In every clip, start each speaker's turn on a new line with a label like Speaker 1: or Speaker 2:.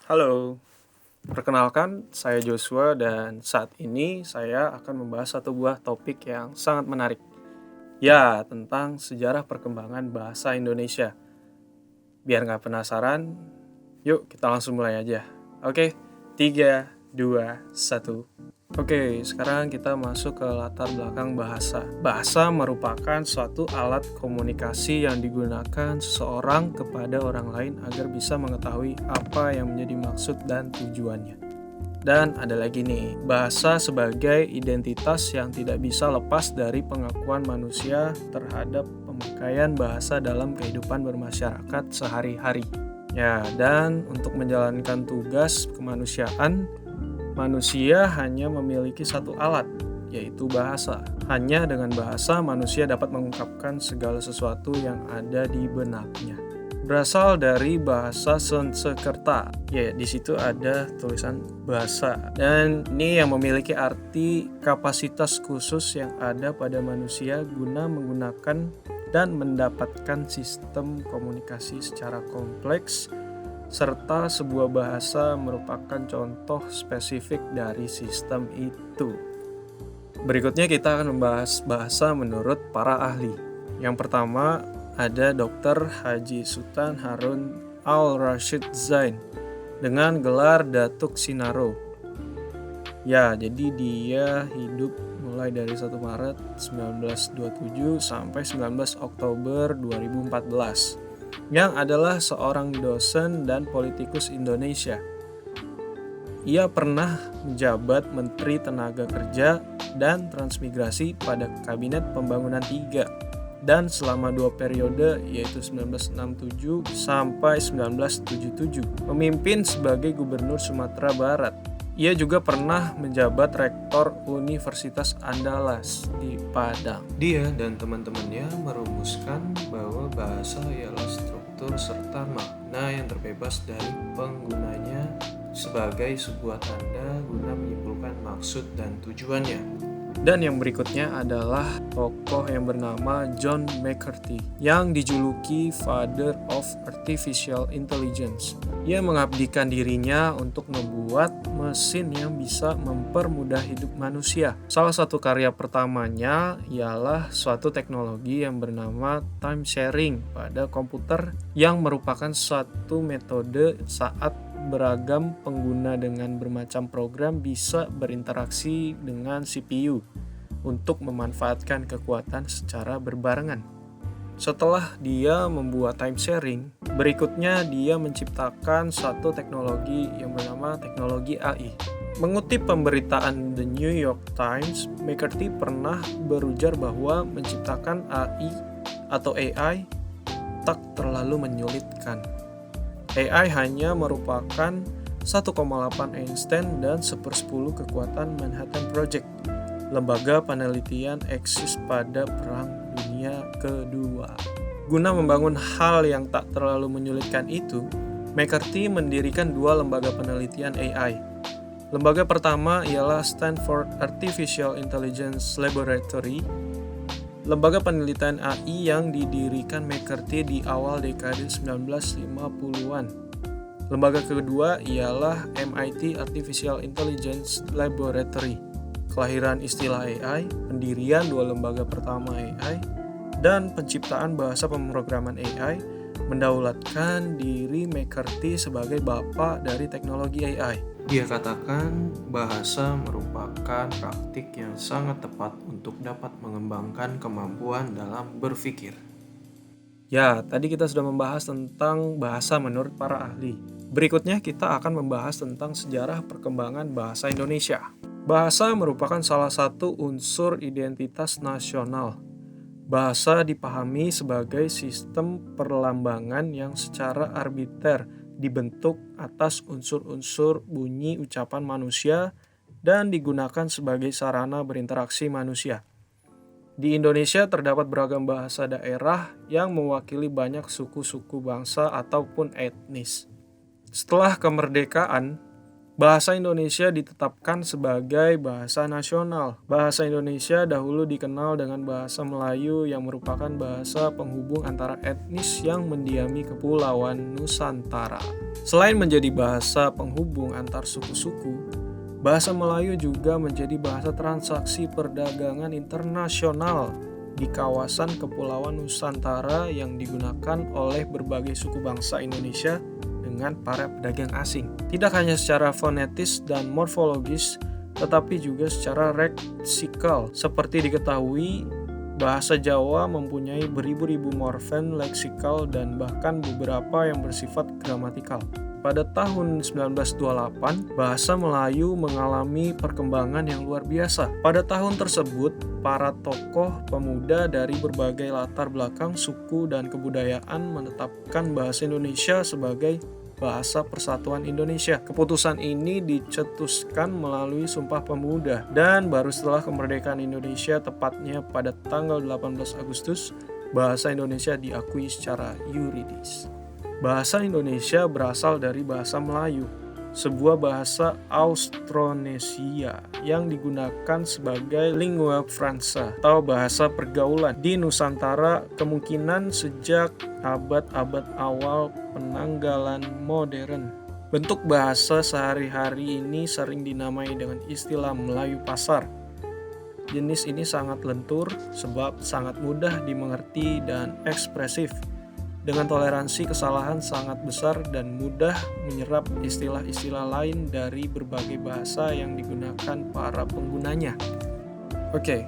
Speaker 1: Halo, perkenalkan saya Joshua dan saat ini saya akan membahas satu buah topik yang sangat menarik. Ya, tentang sejarah perkembangan bahasa Indonesia. Biar nggak penasaran, yuk kita langsung mulai aja. Oke, 3, 2, 1. Oke, sekarang kita masuk ke latar belakang bahasa. Bahasa merupakan suatu alat komunikasi yang digunakan seseorang kepada orang lain agar bisa mengetahui apa yang menjadi maksud dan tujuannya. Dan ada lagi nih, bahasa sebagai identitas yang tidak bisa lepas dari pengakuan manusia terhadap pemakaian bahasa dalam kehidupan bermasyarakat sehari-hari. Ya, dan untuk menjalankan tugas kemanusiaan, manusia hanya memiliki satu alat, yaitu bahasa. Hanya dengan bahasa, manusia dapat mengungkapkan segala sesuatu yang ada di benaknya. Berasal dari bahasa Sanskerta. Ya, di situ ada tulisan bahasa. Dan ini yang memiliki arti kapasitas khusus yang ada pada manusia guna menggunakan dan mendapatkan sistem komunikasi secara kompleks, serta sebuah bahasa merupakan contoh spesifik dari sistem itu. Berikutnya kita akan membahas bahasa menurut para ahli. Yang pertama ada Dr. Haji Sultan Harun Al-Rashid Zain dengan gelar Datuk Sinaro. Ya, jadi dia hidup mulai dari 1 Maret 1927 sampai 19 Oktober 2014. Yang adalah seorang dosen dan politikus Indonesia. Ia pernah menjabat Menteri Tenaga Kerja dan Transmigrasi pada Kabinet Pembangunan 3 dan selama 2 periode yaitu 1967 sampai 1977 memimpin sebagai Gubernur Sumatera Barat. Ia juga pernah menjabat Rektor Universitas Andalas di Padang. Dia dan teman-temannya merumuskan bahwa bahasa ialah struktur serta makna yang terbebas dari penggunanya sebagai sebuah tanda guna menyimpulkan maksud dan tujuannya. Dan yang berikutnya adalah tokoh yang bernama John McCarthy yang dijuluki Father of Artificial Intelligence. Ia mengabdikan dirinya untuk membuat mesin yang bisa mempermudah hidup manusia. Salah satu karya pertamanya ialah suatu teknologi yang bernama time sharing pada komputer yang merupakan suatu metode saat beragam pengguna dengan bermacam program bisa berinteraksi dengan CPU untuk memanfaatkan kekuatan secara berbarengan. Setelah dia membuat time sharing, berikutnya dia menciptakan satu teknologi yang bernama teknologi AI. Mengutip pemberitaan The New York Times, McCarthy pernah berujar bahwa menciptakan AI atau AI tak terlalu menyulitkan. AI hanya merupakan 1,8 Einstein dan 1/10 kekuatan Manhattan Project, lembaga penelitian eksis pada Perang Dunia Kedua. Guna membangun hal yang tak terlalu menyulitkan itu, McCarthy mendirikan 2 lembaga penelitian AI. Lembaga pertama ialah Stanford Artificial Intelligence Laboratory, lembaga penelitian AI yang didirikan McCarthy di awal dekade 1950-an. Lembaga kedua ialah MIT Artificial Intelligence Laboratory. Kelahiran istilah AI, pendirian 2 lembaga pertama AI, dan penciptaan bahasa pemrograman AI mendaulatkan diri McCarthy sebagai bapak dari teknologi AI. Dia katakan bahasa merupakan praktik yang sangat tepat untuk dapat mengembangkan kemampuan dalam berpikir. Ya, tadi kita sudah membahas tentang bahasa menurut para ahli. Berikutnya kita akan membahas tentang sejarah perkembangan bahasa Indonesia. Bahasa merupakan salah satu unsur identitas nasional. Bahasa dipahami sebagai sistem perlambangan yang secara arbiter dibentuk atas unsur-unsur bunyi ucapan manusia dan digunakan sebagai sarana berinteraksi manusia. Di Indonesia terdapat beragam bahasa daerah yang mewakili banyak suku-suku bangsa ataupun etnis. Setelah kemerdekaan, Bahasa Indonesia ditetapkan sebagai bahasa nasional. Bahasa Indonesia dahulu dikenal dengan bahasa Melayu yang merupakan bahasa penghubung antara etnis yang mendiami Kepulauan Nusantara. Selain menjadi bahasa penghubung antar suku-suku, bahasa Melayu juga menjadi bahasa transaksi perdagangan internasional di kawasan Kepulauan Nusantara yang digunakan oleh berbagai suku bangsa Indonesia dengan para pedagang asing. Tidak hanya secara fonetis dan morfologis, tetapi juga secara leksikal. Seperti diketahui, bahasa Jawa mempunyai beribu-ribu morfem leksikal dan bahkan beberapa yang bersifat gramatikal. Pada tahun 1928, bahasa Melayu mengalami perkembangan yang luar biasa. Pada tahun tersebut, para tokoh pemuda dari berbagai latar belakang, suku, dan kebudayaan menetapkan bahasa Indonesia sebagai Bahasa Persatuan Indonesia. Keputusan ini dicetuskan melalui Sumpah Pemuda dan baru setelah kemerdekaan Indonesia, tepatnya pada tanggal 18 Agustus, bahasa Indonesia diakui secara yuridis. Bahasa Indonesia berasal dari bahasa Melayu, sebuah bahasa Austronesia yang digunakan sebagai lingua franca atau bahasa pergaulan di Nusantara kemungkinan sejak abad-abad awal penanggalan modern. Bentuk bahasa sehari-hari ini sering dinamai dengan istilah Melayu pasar. Jenis ini sangat lentur sebab sangat mudah dimengerti dan ekspresif, dengan toleransi kesalahan sangat besar dan mudah menyerap istilah-istilah lain dari berbagai bahasa yang digunakan para penggunanya. Oke,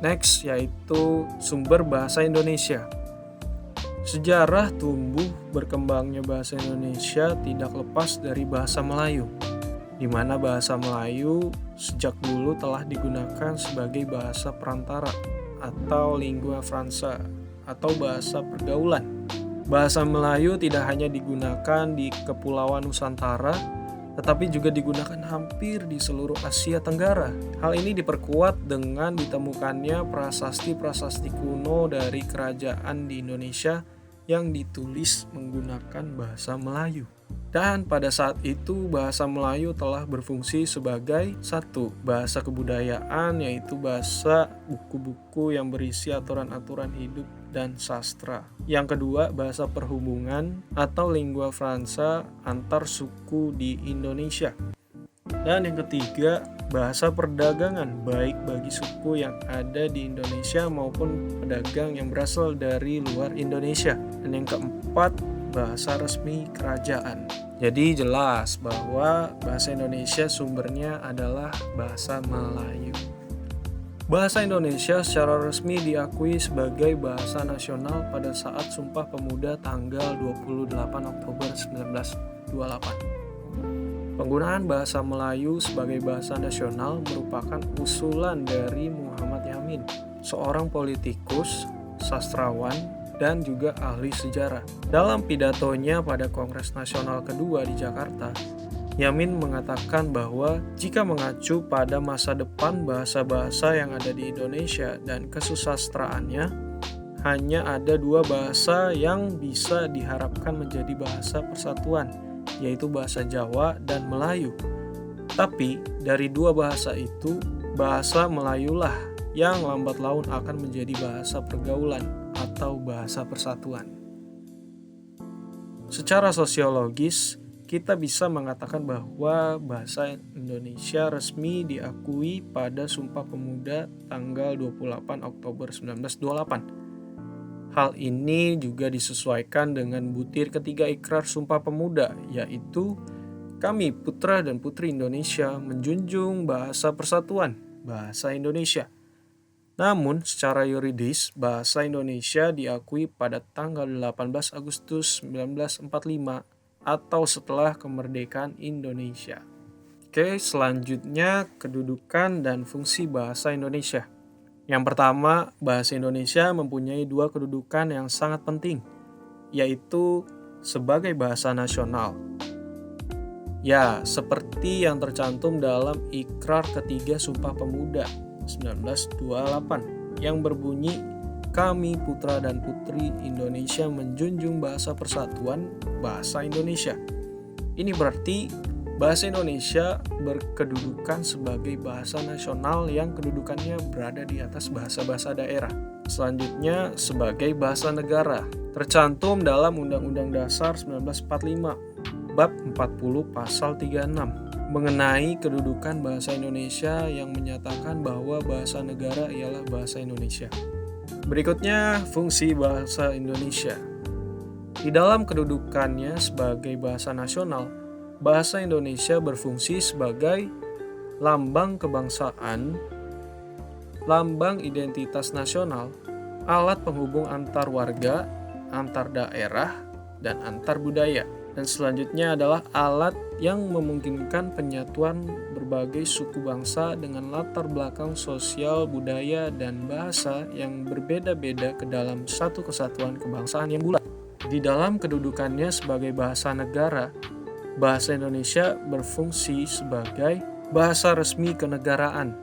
Speaker 1: next yaitu sumber bahasa Indonesia. Sejarah tumbuh berkembangnya bahasa Indonesia tidak lepas dari bahasa Melayu, di mana bahasa Melayu sejak dulu telah digunakan sebagai bahasa perantara atau lingua franca atau bahasa pergaulan. Bahasa Melayu tidak hanya digunakan di Kepulauan Nusantara, tetapi juga digunakan hampir di seluruh Asia Tenggara. Hal ini diperkuat dengan ditemukannya prasasti-prasasti kuno dari kerajaan di Indonesia yang ditulis menggunakan bahasa Melayu. Dan pada saat itu bahasa Melayu telah berfungsi sebagai satu, bahasa kebudayaan, yaitu bahasa buku-buku yang berisi aturan-aturan hidup dan sastra. Yang kedua, bahasa perhubungan atau lingua franca antar suku di Indonesia. Dan yang ketiga, bahasa perdagangan baik bagi suku yang ada di Indonesia maupun pedagang yang berasal dari luar Indonesia. Dan yang keempat, bahasa resmi kerajaan. Jadi jelas bahwa bahasa Indonesia sumbernya adalah bahasa Melayu. Bahasa Indonesia secara resmi diakui sebagai bahasa nasional pada saat Sumpah Pemuda tanggal 28 Oktober 1928. Penggunaan bahasa Melayu sebagai bahasa nasional merupakan usulan dari Muhammad Yamin, seorang politikus, sastrawan, dan juga ahli sejarah. Dalam pidatonya pada Kongres Nasional kedua di Jakarta, Yamin mengatakan bahwa jika mengacu pada masa depan bahasa-bahasa yang ada di Indonesia dan kesusastraannya, hanya ada dua bahasa yang bisa diharapkan menjadi bahasa persatuan, yaitu bahasa Jawa dan Melayu. Tapi dari dua bahasa itu, bahasa Melayulah yang lambat laun akan menjadi bahasa pergaulan atau bahasa persatuan. Secara sosiologis, kita bisa mengatakan bahwa bahasa Indonesia resmi diakui pada Sumpah Pemuda tanggal 28 Oktober 1928. Hal ini juga disesuaikan dengan butir ketiga Ikrar Sumpah Pemuda, yaitu kami putra dan putri Indonesia menjunjung bahasa persatuan, bahasa Indonesia. Namun, secara yuridis, bahasa Indonesia diakui pada tanggal 18 Agustus 1945 atau setelah kemerdekaan Indonesia. Oke, selanjutnya kedudukan dan fungsi bahasa Indonesia. Yang pertama, bahasa Indonesia mempunyai dua kedudukan yang sangat penting, yaitu sebagai bahasa nasional. Ya, seperti yang tercantum dalam Ikrar Ketiga Sumpah Pemuda 1928 yang berbunyi, kami putra dan putri Indonesia menjunjung bahasa persatuan, bahasa Indonesia. Ini berarti Bahasa Indonesia berkedudukan sebagai bahasa nasional yang kedudukannya berada di atas bahasa-bahasa daerah. Selanjutnya, sebagai bahasa negara, tercantum dalam Undang-Undang Dasar 1945, Bab 40 Pasal 36, mengenai kedudukan bahasa Indonesia yang menyatakan bahwa bahasa negara ialah bahasa Indonesia. Berikutnya, fungsi bahasa Indonesia. Di dalam kedudukannya sebagai bahasa nasional, bahasa Indonesia berfungsi sebagai lambang kebangsaan, lambang identitas nasional, alat penghubung antar warga, antar daerah, dan antar budaya. Dan selanjutnya adalah alat yang memungkinkan penyatuan berbagai suku bangsa dengan latar belakang sosial, budaya, dan bahasa yang berbeda-beda ke dalam satu kesatuan kebangsaan yang bulat. Di dalam kedudukannya sebagai bahasa negara, bahasa Indonesia berfungsi sebagai bahasa resmi kenegaraan,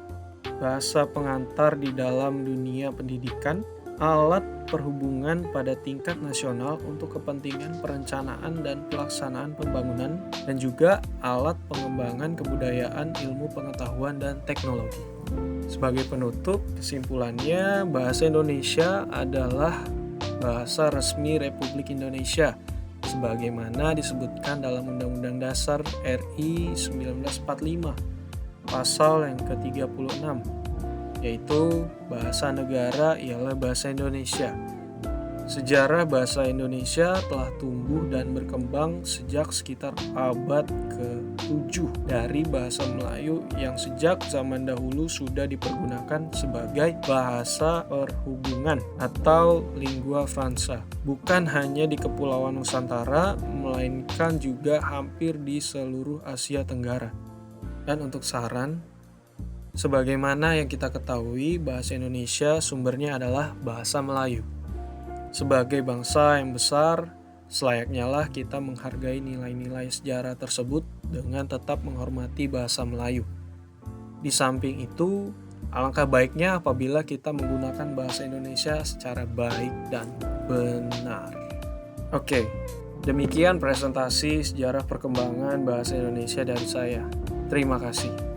Speaker 1: bahasa pengantar di dalam dunia pendidikan, alat perhubungan pada tingkat nasional untuk kepentingan perencanaan dan pelaksanaan pembangunan, dan juga alat pengembangan kebudayaan, ilmu pengetahuan, dan teknologi. Sebagai penutup, kesimpulannya bahasa Indonesia adalah bahasa resmi Republik Indonesia sebagaimana disebutkan dalam Undang-Undang Dasar RI 1945 pasal yang ke-36, yaitu bahasa negara ialah bahasa Indonesia. Sejarah bahasa Indonesia telah tumbuh dan berkembang sejak sekitar abad ke-7 dari bahasa Melayu yang sejak zaman dahulu sudah dipergunakan sebagai bahasa perhubungan atau lingua franca. Bukan hanya di Kepulauan Nusantara, melainkan juga hampir di seluruh Asia Tenggara. Dan untuk saran, sebagaimana yang kita ketahui, bahasa Indonesia sumbernya adalah bahasa Melayu. Sebagai bangsa yang besar, selayaknya lah kita menghargai nilai-nilai sejarah tersebut dengan tetap menghormati bahasa Melayu. Di samping itu, alangkah baiknya apabila kita menggunakan bahasa Indonesia secara baik dan benar. Oke, demikian presentasi sejarah perkembangan bahasa Indonesia dari saya. Terima kasih.